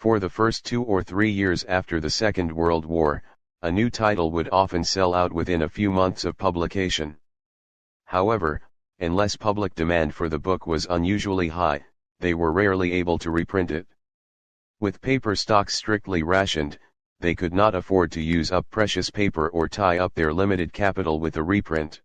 For the first 2 or 3 years after the Second World War, a new title would often sell out within a few months of publication. However, unless public demand for the book was unusually high, they were rarely able to reprint it. With paper stocks strictly rationed, they could not afford to use up precious paper or tie up their limited capital with a reprint.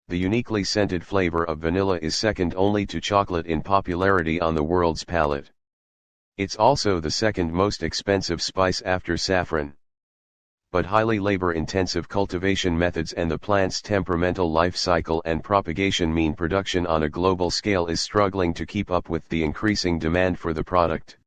The uniquely scented flavor of vanilla is second only to chocolate in popularity on the world's palate. It's also the second most expensive spice after saffron. But highly labor-intensive cultivation methods and the plant's temperamental life cycle and propagation mean production on a global scale is struggling to keep up with the increasing demand for the product.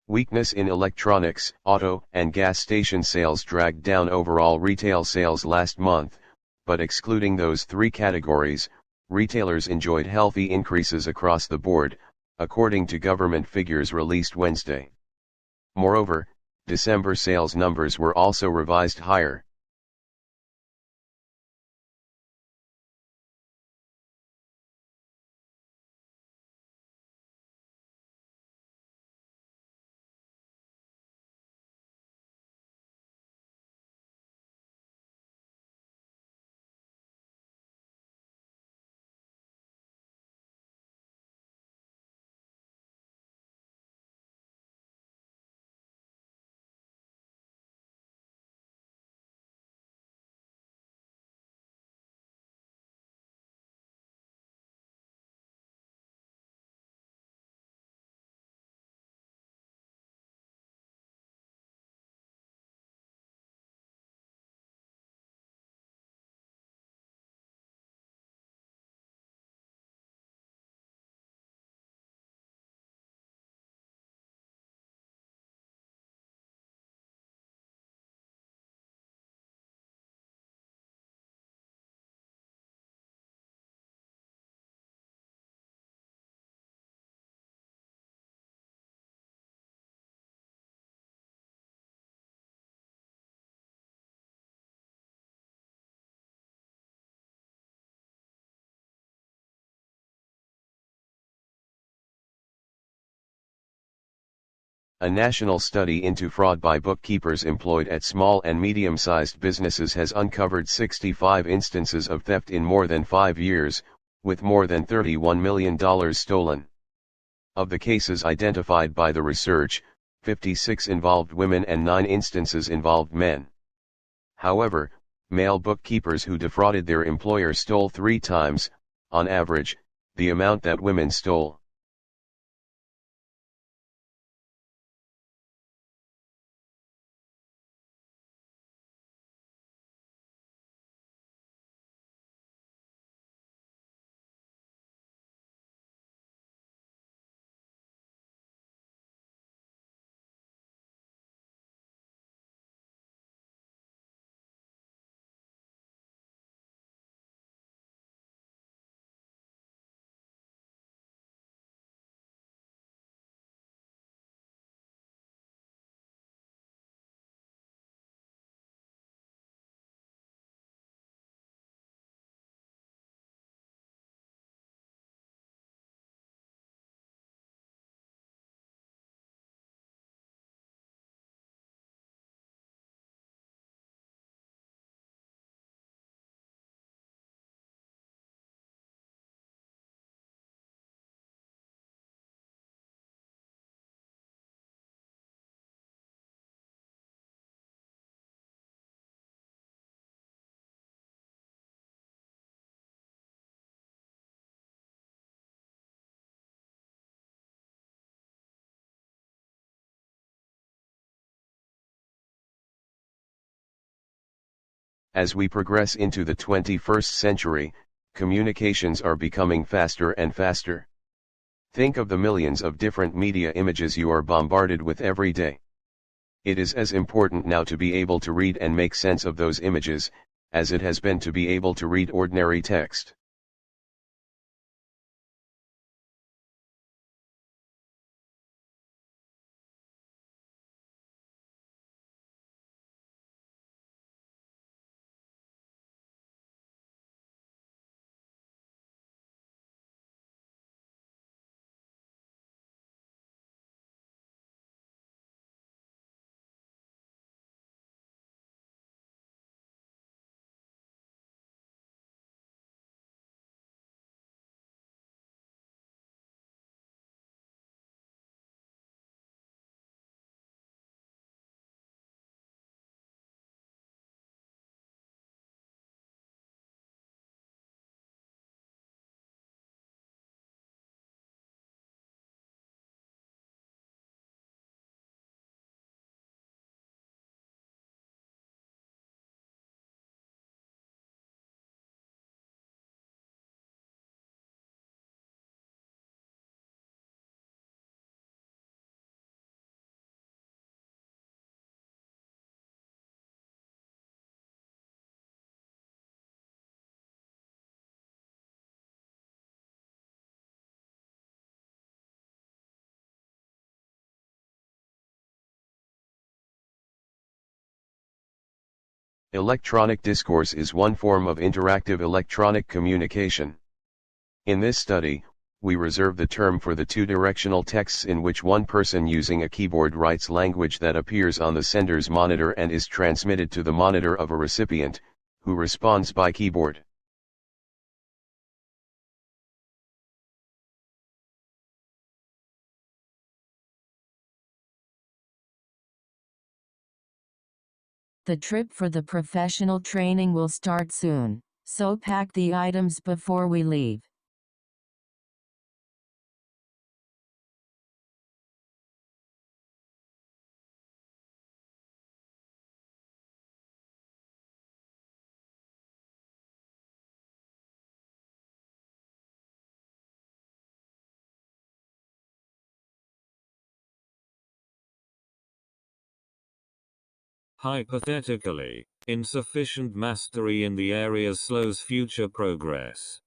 Weakness in electronics, auto, and gas station sales dragged down overall retail sales last month, but excluding those three categories, retailers enjoyed healthy increases across the board, according to government figures released Wednesday. Moreover, December sales numbers were also revised higher. A national study into fraud by bookkeepers employed at small and medium-sized businesses has uncovered 65 instances of theft in more than 5 years, with more than $31 million stolen. Of the cases identified by the research, 56 involved women and 9 instances involved men. However, male bookkeepers who defrauded their employer stole 3 times, on average, the amount that women stole. As we progress into the 21st century, communications are becoming faster and faster. Think of the millions of different media images you are bombarded with every day. It is as important now to be able to read and make sense of those images, as it has been to be able to read ordinary text. Electronic discourse is one form of interactive electronic communication. In this study, we reserve the term for the two-directional texts in which one person using a keyboard writes language that appears on the sender's monitor and is transmitted to the monitor of a recipient, who responds by keyboard. The trip for the professional training will start soon, so pack the items before we leave. Hypothetically, insufficient mastery in the area slows future progress.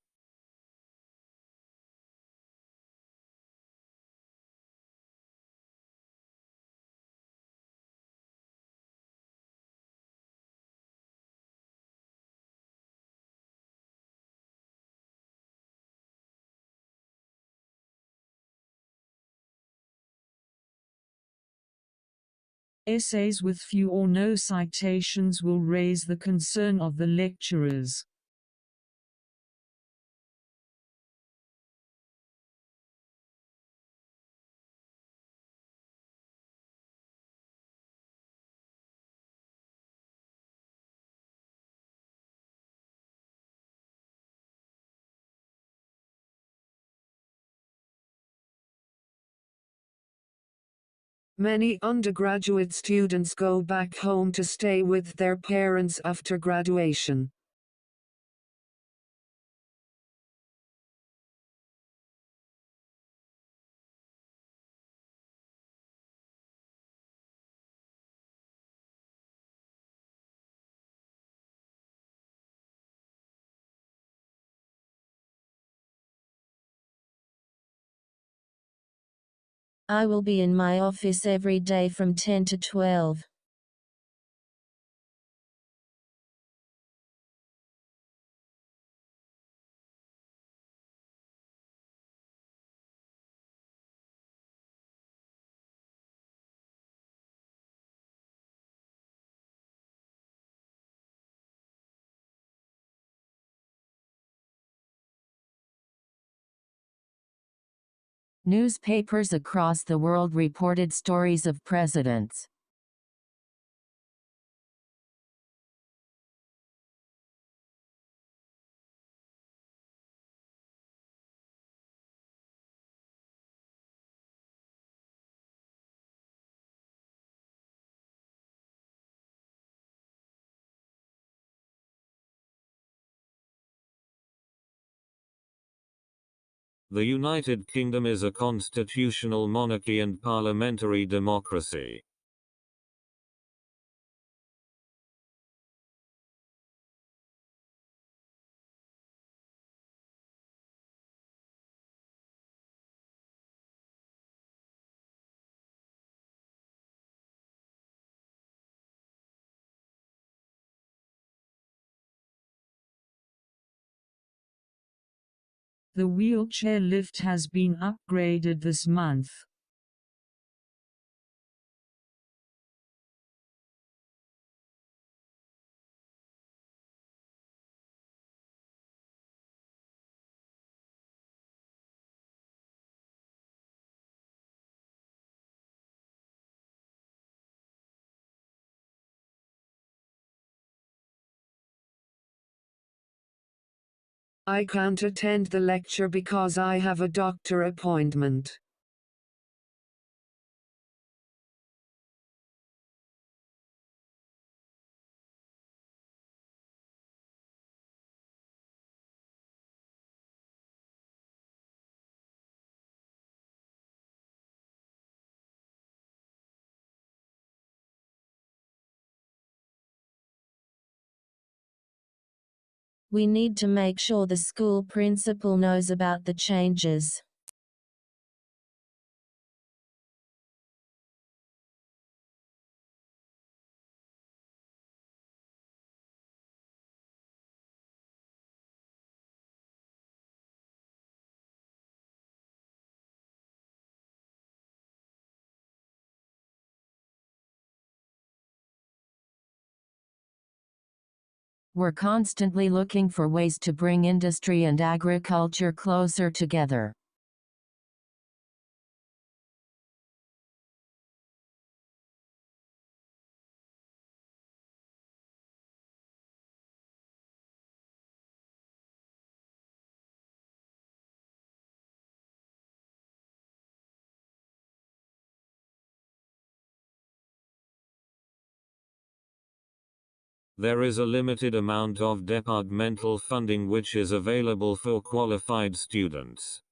Essays with few or no citations will raise the concern of the lecturers. Many undergraduate students go back home to stay with their parents after graduation. I will be in my office every day from 10 to 12. Newspapers across the world reported stories of presidents. The United Kingdom is a constitutional monarchy and parliamentary democracy. The wheelchair lift has been upgraded this month. I can't attend the lecture because I have a doctor appointment. We need to make sure the school principal knows about the changes. We're constantly looking for ways to bring industry and agriculture closer together. There is a limited amount of departmental funding which is available for qualified students.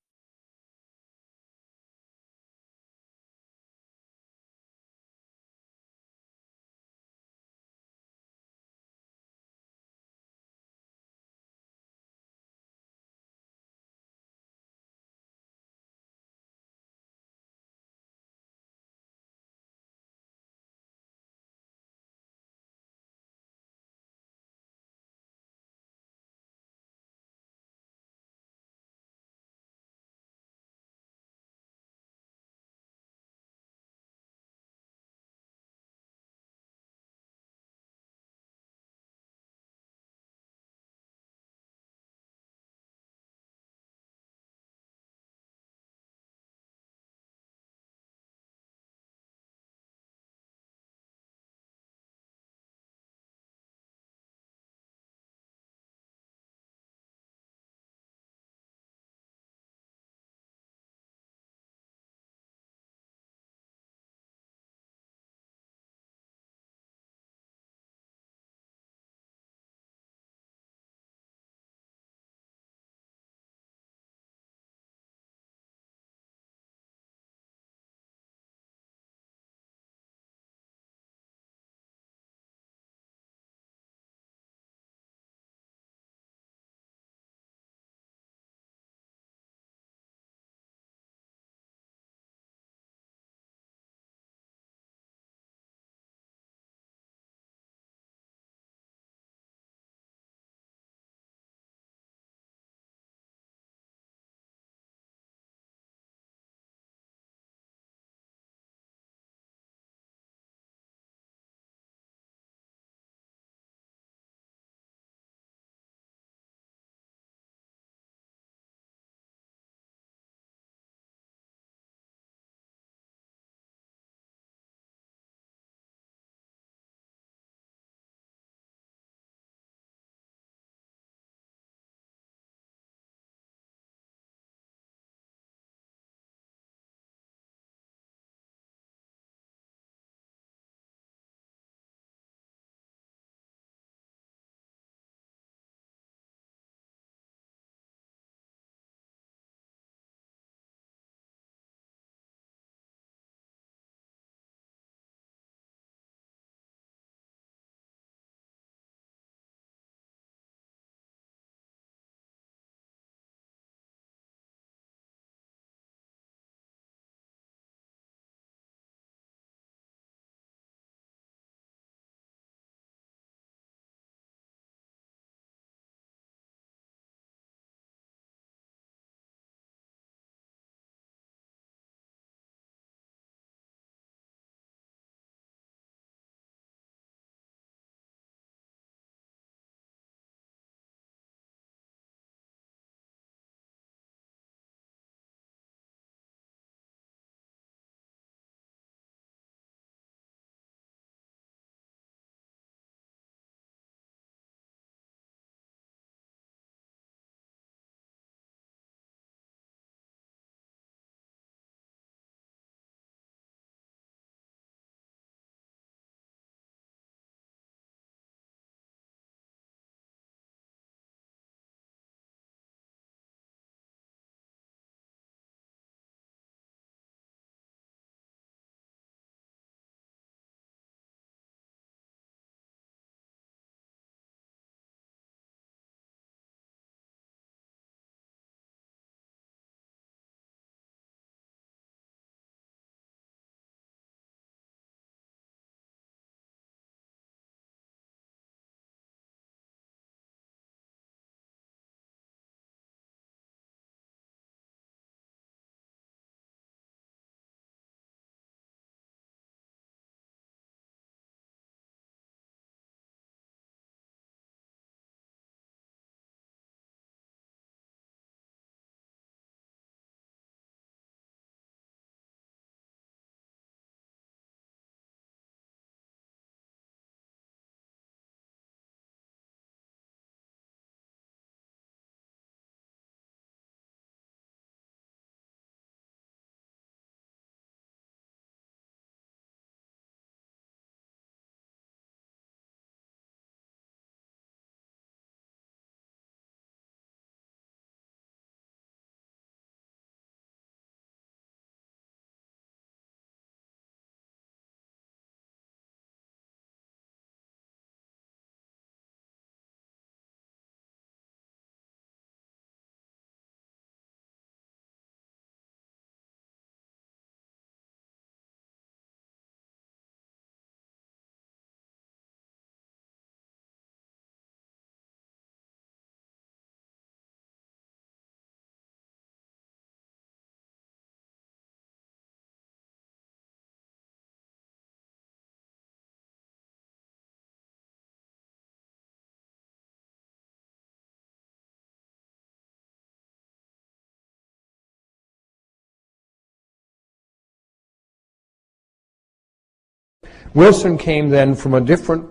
Wilson came then from a different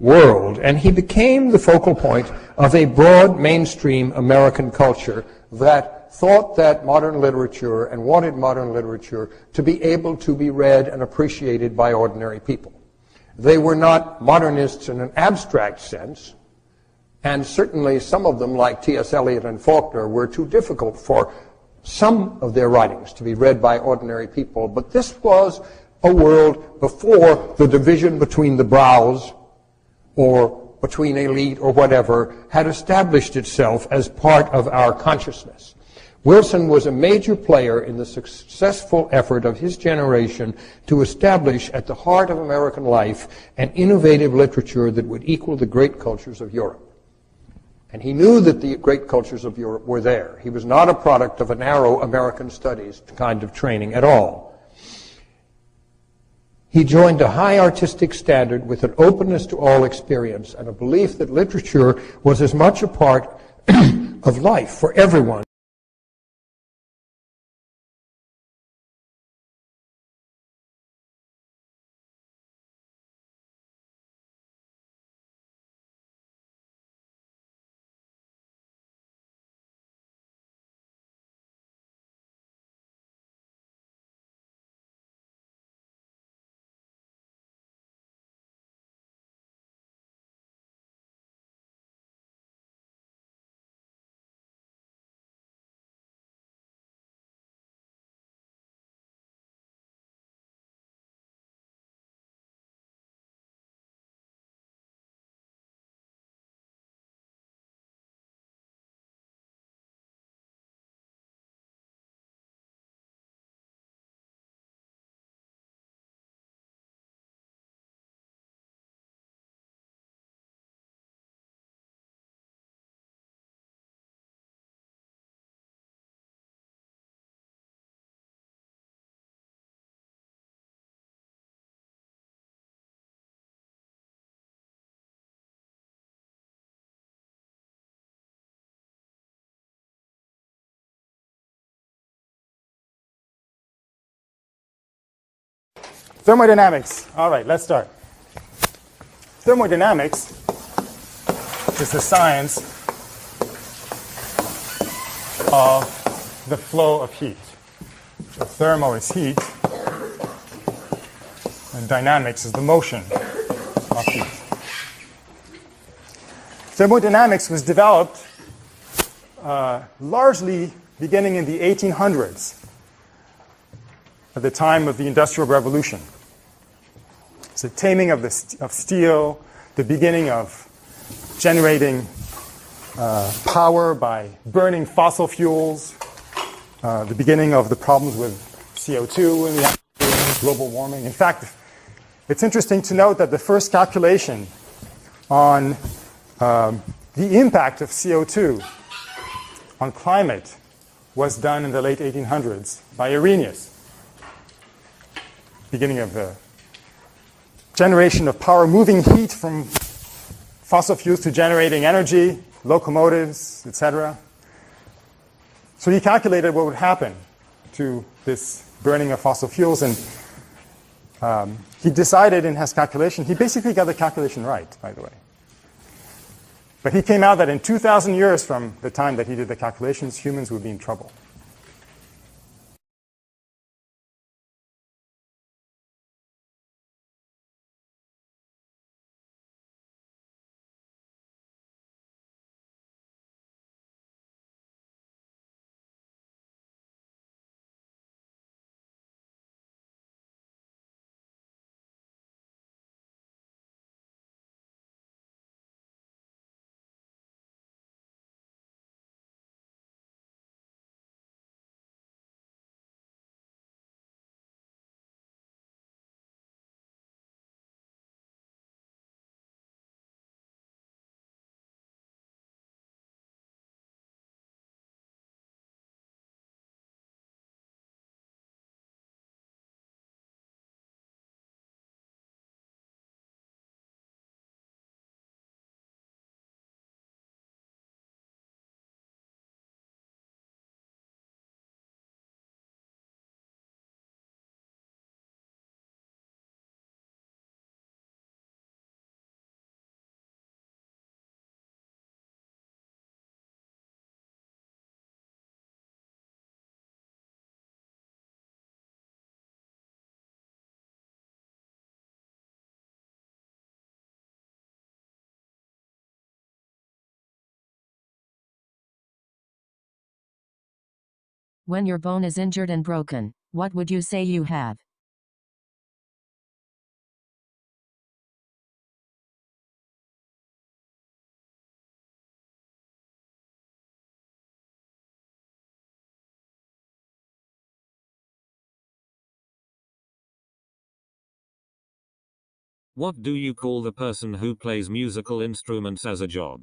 world, and he became the focal point of a broad mainstream American culture that thought that modern literature and wanted modern literature to be able to be read and appreciated by ordinary people. They were not modernists in an abstract sense, and certainly some of them, like T.S. Eliot and Faulkner, were too difficult for some of their writings to be read by ordinary people. But this was a world before the division between the brows or between elite or whatever had established itself as part of our consciousness. Wilson was a major player in the successful effort of his generation to establish at the heart of American life an innovative literature that would equal the great cultures of Europe. And he knew that the great cultures of Europe were there. He was not a product of a narrow American studies kind of training at all. He joined a high artistic standard with an openness to all experience and a belief that literature was as much a part of life for everyone. Thermodynamics. All right, let's start. Thermodynamics is the science of the flow of heat. So thermo is heat, and dynamics is the motion of heat. Thermodynamics was developed largely beginning in the 1800s, at the time of the Industrial Revolution. It's the taming of steel, the beginning of generating power by burning fossil fuels, the beginning of the problems with CO2 in the atmosphere, global warming. In fact, it's interesting to note that the first calculation on the impact of CO2 on climate was done in the late 1800s by Arrhenius. Beginning of the generation of power, moving heat from fossil fuels to generating energy, locomotives, etc. So he calculated what would happen to this burning of fossil fuels, and he decided in his calculation, he basically got the calculation right, by the way. But he came out that in 2,000 years from the time that he did the calculations, humans would be in trouble. When your bone is injured and broken, what would you say you have? What do you call the person who plays musical instruments as a job?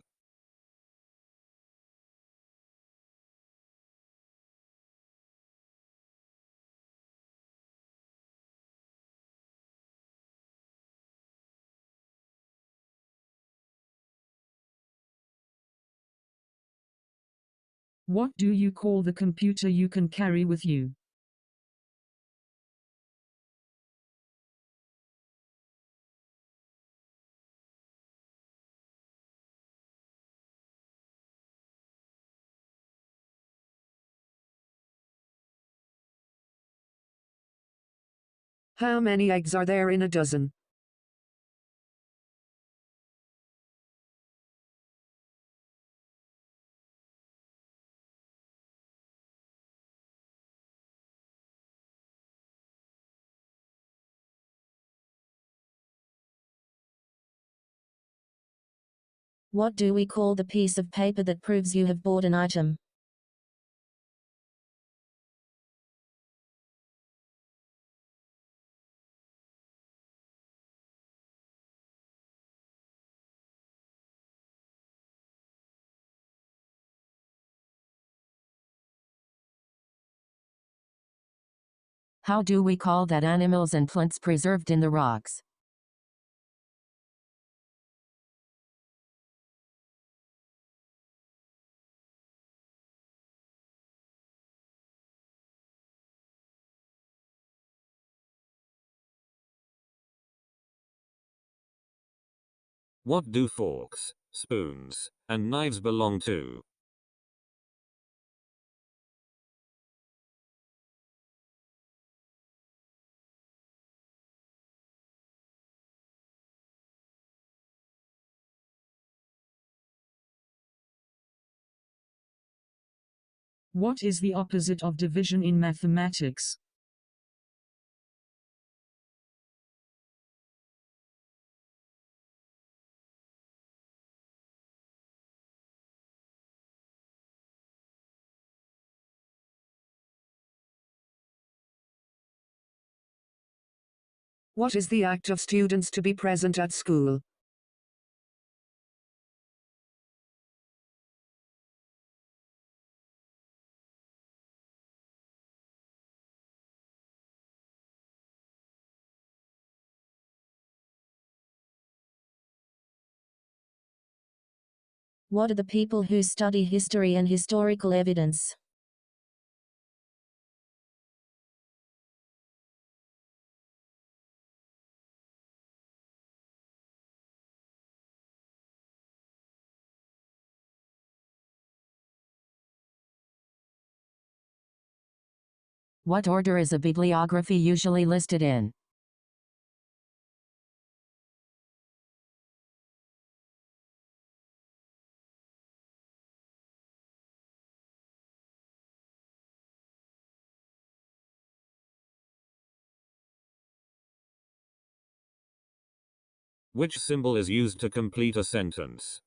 What do you call the computer you can carry with you? How many eggs are there in a dozen? What do we call the piece of paper that proves you have bought an item? How do we call that animals and plants preserved in the rocks? What do forks, spoons, and knives belong to? What is the opposite of division in mathematics? What is the act of students to be present at school? What are the people who study history and historical evidence? What order is a bibliography usually listed in? Which symbol is used to complete a sentence?